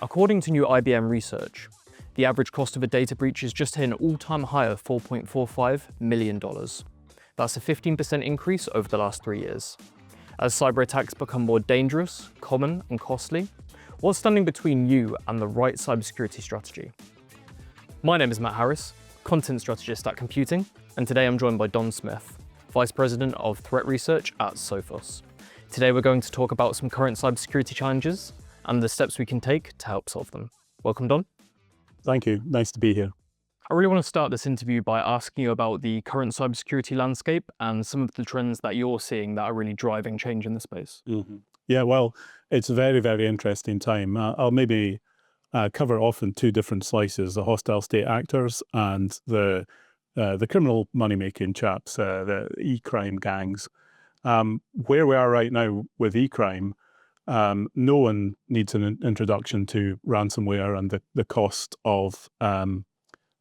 According to new IBM research, the average cost of a data breach is just hit an all-time high of $4.45 million. That's a 15% increase over the last 3 years. As cyber attacks become more dangerous, common, and costly, what's standing between you and the right cybersecurity strategy? My name is Matt Harris, content strategist at Computing, and today I'm joined by Don Smith, Vice President of Threat Research at Sophos. Today we're going to talk about some current cybersecurity challenges and the steps we can take to help solve them. Welcome, Don. Thank you. Nice to be here. I really want to start this interview by asking you about the current cybersecurity landscape and some of the trends that you're seeing that are really driving change in the space. Yeah, well, it's a very, very interesting time. I'll maybe cover off in two different slices: the hostile state actors and the criminal money-making chaps, the e-crime gangs. Where we are right now with e-crime, no one needs an introduction to ransomware and the cost of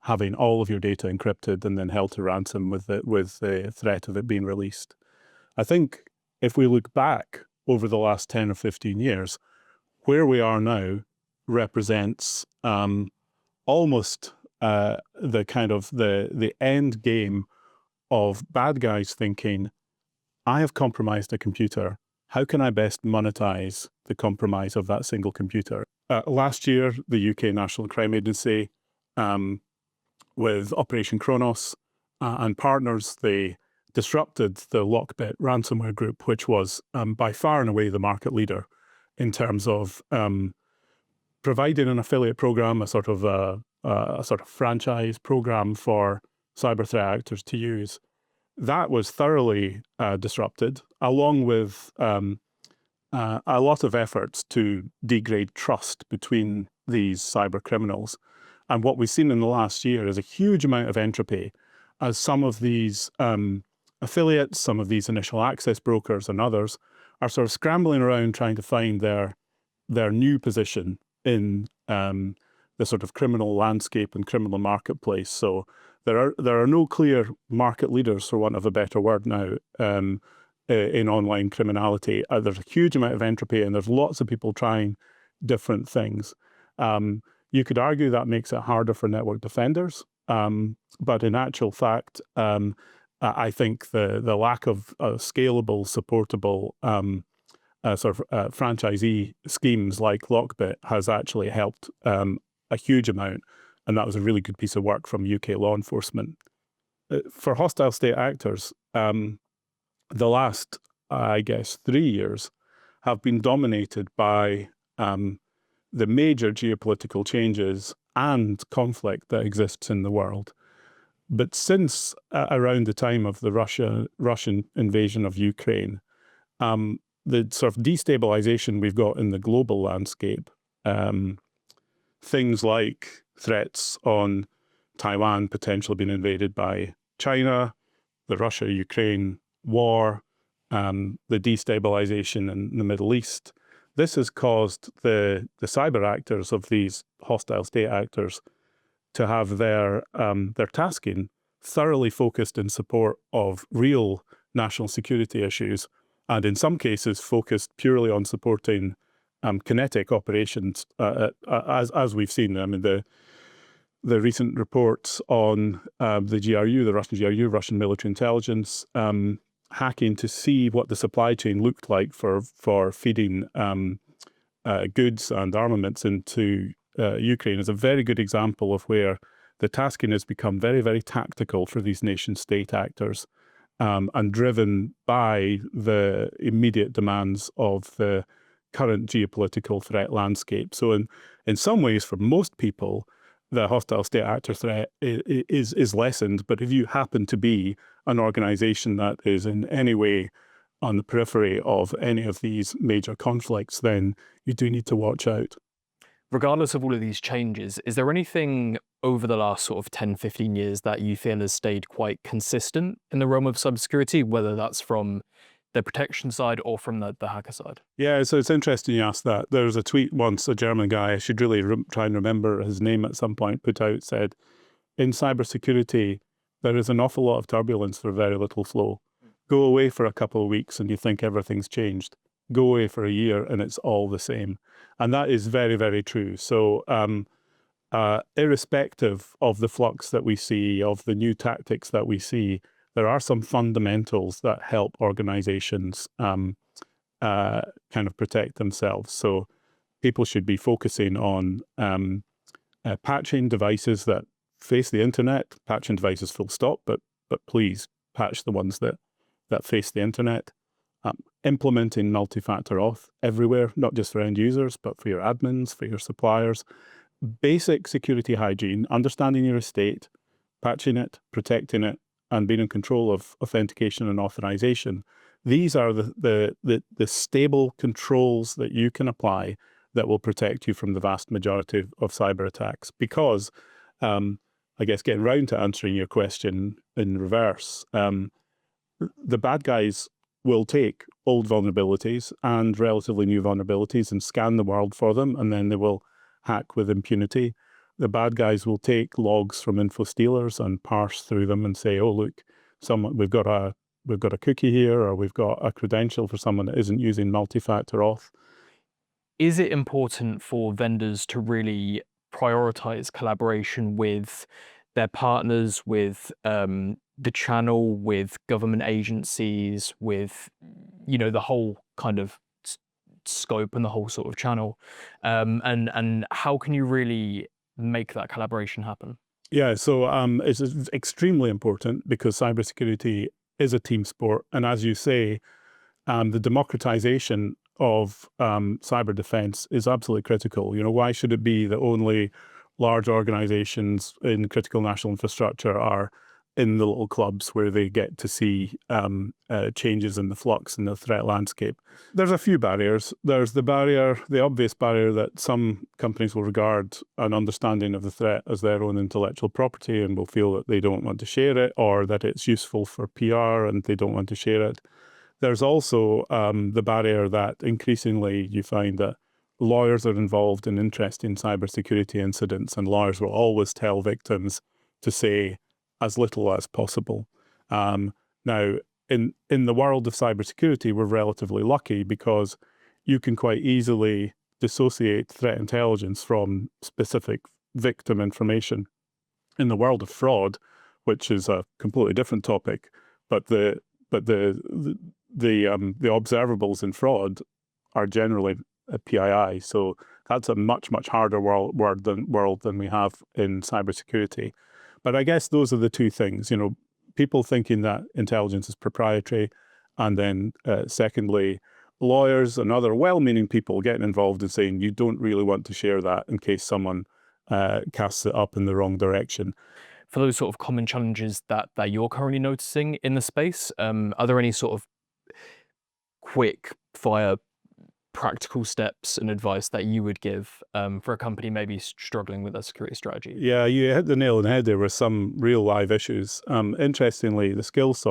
having all of your data encrypted and then held to ransom with the threat of it being released. I think if we look back over the last 10 or 15 years, where we are now represents almost the end game of bad guys thinking, I have compromised a computer. How can I best monetize the compromise of that single computer? Last year, the UK National Crime Agency, with Operation Kronos and partners, they disrupted the Lockbit ransomware group, which was by far and away the market leader in terms of providing an affiliate program, a sort of franchise program for cyber threat actors to use. That was thoroughly disrupted, along with a lot of efforts to degrade trust between these cyber criminals. And what we've seen in the last year is a huge amount of entropy as some of these affiliates, some of these initial access brokers and others are sort of scrambling around trying to find their new position in the sort of criminal landscape and criminal marketplace. So there are no clear market leaders, for want of a better word now, in online criminality. There's a huge amount of entropy and there's lots of people trying different things. You could argue that makes it harder for network defenders, but in actual fact, I think the lack of scalable, supportable franchisee schemes like Lockbit has actually helped a huge amount, and that was a really good piece of work from UK law enforcement. For hostile state actors, the last, I guess, 3 years have been dominated by the major geopolitical changes and conflict that exists in the world. But since around the time of the Russian invasion of Ukraine, the sort of destabilization we've got in the global landscape, things like threats on Taiwan potentially being invaded by China, the Russia-Ukraine war, the destabilization in the Middle East, this has caused the cyber actors of these hostile state actors to have their tasking thoroughly focused in support of real national security issues, and in some cases focused purely on supporting kinetic operations, as we've seen. I mean, the recent reports on the GRU, the Russian GRU, Russian military intelligence, hacking to see what the supply chain looked like for feeding goods and armaments into Ukraine is a very good example of where the tasking has become very, very tactical for these nation-state actors and driven by the immediate demands of the current geopolitical threat landscape. So in some ways, for most people, the hostile state actor threat is lessened. But if you happen to be an organization that is in any way on the periphery of any of these major conflicts, then you do need to watch out. Regardless of all of these changes, is there anything over the last sort of 10, 15 years that you feel has stayed quite consistent in the realm of cybersecurity, whether that's from the protection side or from the hacker side? Yeah, so it's interesting you asked that. There was a tweet once, a German guy, I should really try and remember his name at some point, put out, said, in cybersecurity, there is an awful lot of turbulence for very little flow. Go away for a couple of weeks and you think everything's changed. go away for a year and it's all the same. And that is very, very true. So irrespective of the flux that we see, of the new tactics that we see, there are some fundamentals that help organizations kind of protect themselves. So people should be focusing on patching devices that face the internet, patching devices full stop, but please patch the ones that face the internet. Implementing multi-factor auth everywhere, not just for end users, but for your admins, for your suppliers. Basic security hygiene, understanding your estate, patching it, protecting it, and being in control of authentication and authorization. These are the stable controls that you can apply that will protect you from the vast majority of cyber attacks. Because, I guess, getting round to answering your question in reverse, the bad guys will take old vulnerabilities and relatively new vulnerabilities and scan the world for them, and then they will hack with impunity. The bad guys will take logs from info stealers and parse through them and say, oh, look, we've got a cookie here, or we've got a credential for someone that isn't using multi-factor auth. Is it important for vendors to really prioritize collaboration with their partners, with the channel, with government agencies, with, the whole kind of scope and the whole sort of channel? And how can you really make that collaboration happen? Yeah, so it's extremely important because cybersecurity is a team sport. And as you say, the democratization of cyber defense is absolutely critical. Why should it be that only large organizations in critical national infrastructure are in the little clubs where they get to see changes in the flux in the threat landscape? There's a few barriers. There's the obvious barrier that some companies will regard an understanding of the threat as their own intellectual property and will feel that they don't want to share it, or that it's useful for PR and they don't want to share it. There's also the barrier that increasingly you find that lawyers are involved in interesting cybersecurity incidents, and lawyers will always tell victims to say as little as possible. Now, in the world of cybersecurity, we're relatively lucky because you can quite easily dissociate threat intelligence from specific victim information. In the world of fraud, which is a completely different topic, but the observables in fraud are generally a PII. So that's a much harder world than we have in cybersecurity. But I guess those are the two things, people thinking that intelligence is proprietary, and then secondly, lawyers and other well-meaning people getting involved and saying you don't really want to share that in case someone casts it up in the wrong direction. For those sort of common challenges that you're currently noticing in the space, are there any sort of quick fire practical steps and advice that you would give for a company maybe struggling with their security strategy? Yeah, you hit the nail on the head there with some real live issues. Interestingly, the skills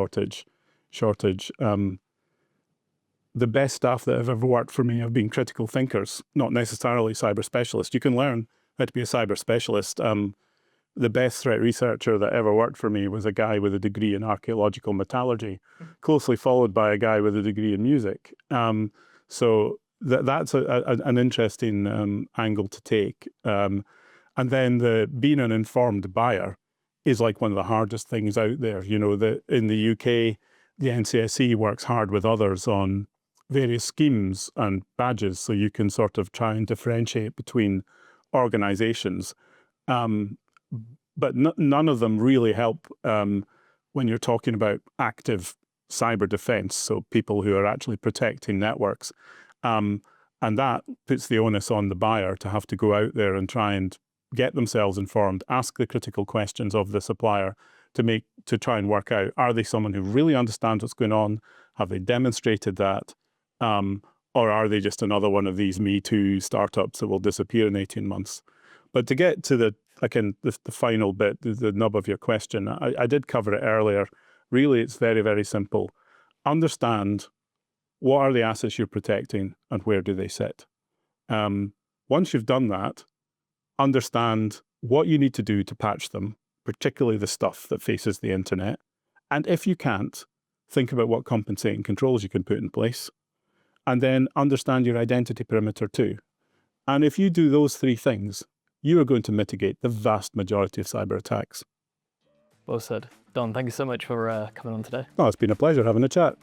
shortage, the best staff that have ever worked for me have been critical thinkers, not necessarily cyber specialists. You can learn how to be a cyber specialist. The best threat researcher that ever worked for me was a guy with a degree in archaeological metallurgy, closely followed by a guy with a degree in music. So that's an interesting angle to take. And then being an informed buyer is like one of the hardest things out there. In the UK, the NCSC works hard with others on various schemes and badges, so you can sort of try and differentiate between organizations. But none of them really help when you're talking about active cyber defense, so people who are actually protecting networks. And that puts the onus on the buyer to have to go out there and try and get themselves informed, ask the critical questions of the supplier to try and work out, are they someone who really understands what's going on? Have they demonstrated that? Or are they just another one of these Me Too startups that will disappear in 18 months? But to get to the final bit, the nub of your question, I did cover it earlier. Really, it's very, very simple. Understand what are the assets you're protecting and where do they sit. Once you've done that, understand what you need to do to patch them, particularly the stuff that faces the internet. And if you can't, think about what compensating controls you can put in place. and then understand your identity perimeter too. And if you do those three things, you are going to mitigate the vast majority of cyber attacks. Well said. Don, thank you so much for coming on today. Oh, it's been a pleasure having a chat.